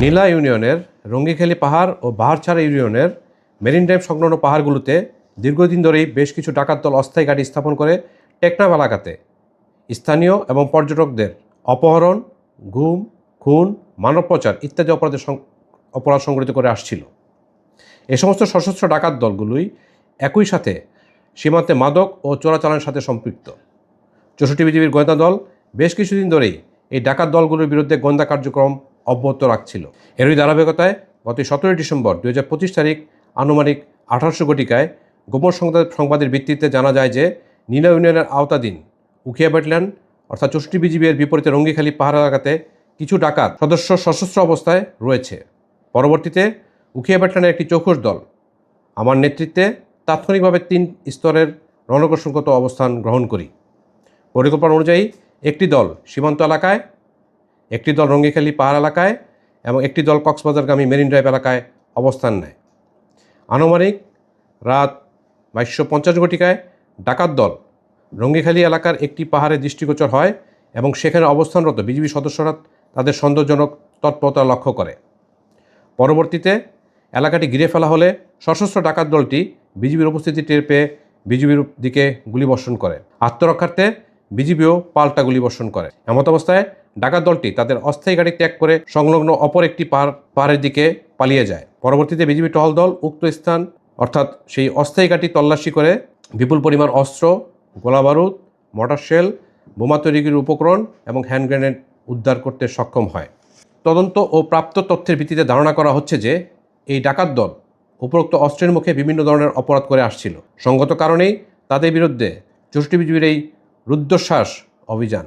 নীলা ইউনিয়নের রঙ্গিখালী পাহাড় ও বাহারছড়া ইউনিয়নের মেরিন ড্রাইভ সংলগ্ন পাহাড়গুলোতে দীর্ঘদিন ধরেই বেশ কিছু ডাকাত দল অস্থায়ী ঘাঁটি স্থাপন করে টেকনাফ এলাকাতে স্থানীয় এবং পর্যটকদের অপহরণ, গুম, খুন, মানব পাচার ইত্যাদি অপরাধ সংগঠিত করে আসছিল। এ সমস্ত সশস্ত্র ডাকাত দলগুলোই একই সাথে সীমান্তে মাদক ও চোরাচালানের সাথে সম্পৃক্ত। ৬৪ বিজিবির গোয়েন্দা দল বেশ কিছুদিন ধরেই এই ডাকাত দলগুলোর বিরুদ্ধে গোয়েন্দা কার্যক্রম অব্যাহত রাখছিল। এরই ধারাবাহিকতায় গত ১৭ ডিসেম্বর ২০২৫ তারিখ আনুমানিক ১৮০০ ঘটিকায় গোপন সংবাদের ভিত্তিতে জানা যায় যে নীলা ইউনিয়নের আওতাধীন উখিয়া ব্যাটালিয়ন অর্থাৎ ৬৪ বিজিবির বিপরীতে রঙ্গিখালী পাহাড় এলাকাতে কিছু ডাকাত সদস্য সশস্ত্র অবস্থায় রয়েছে। পরবর্তীতে উখিয়া ব্যাটালিয়নের একটি চৌকস দল আমার নেতৃত্বে তাৎক্ষণিকভাবে ৩ স্তরের রণকৌশলগত অবস্থান গ্রহণ করি। পরিকল্পনা অনুযায়ী একটি দল সীমান্ত এলাকায়, একটি দল রঙ্গিখালী পাহাড় এলাকায় এবং একটি দল কক্সবাজারগামী মেরিন ড্রাইভ এলাকায় অবস্থান নেয়। আনুমানিক রাত ২২:৫০ ঘটিকায় ডাকাত দল রঙ্গিখালী এলাকার একটি পাহাড়ে দৃষ্টিগোচর হয় এবং সেখানে অবস্থানরত বিজিবি সদস্যরা তাদের সন্দেহজনক তৎপরতা লক্ষ্য করে। পরবর্তীতে এলাকাটি ঘিরে ফেলা হলে সশস্ত্র ডাকাত দলটি বিজিবির উপস্থিতি টের পেয়ে বিজিবির দিকে গুলিবর্ষণ করে। আত্মরক্ষার্থে বিজিবিও পাল্টা গুলিবর্ষণ করে। এমত অবস্থায় ডাকাত দলটি তাদের অস্থায়ী গাড়ি ত্যাগ করে সংলগ্ন অপর একটি পাহাড়ের দিকে পালিয়ে যায়। পরবর্তীতে বিজিবি টহল দল উক্ত স্থান অর্থাৎ সেই অস্থায়ী গাড়ি তল্লাশি করে বিপুল পরিমাণ অস্ত্র, গোলাবারুদ, মর্টার শেল, বোমা তৈরির উপকরণ এবং হ্যান্ড গ্রেনেড উদ্ধার করতে সক্ষম হয়। তদন্ত ও প্রাপ্ত তথ্যের ভিত্তিতে ধারণা করা হচ্ছে যে এই ডাকাত দল উপরোক্ত অস্ত্রের মুখে বিভিন্ন ধরনের অপরাধ করে আসছিল। সঙ্গত কারণেই তাদের বিরুদ্ধে ৬৪ বিজিবির এই রুদ্ধশ্বাস অভিযান।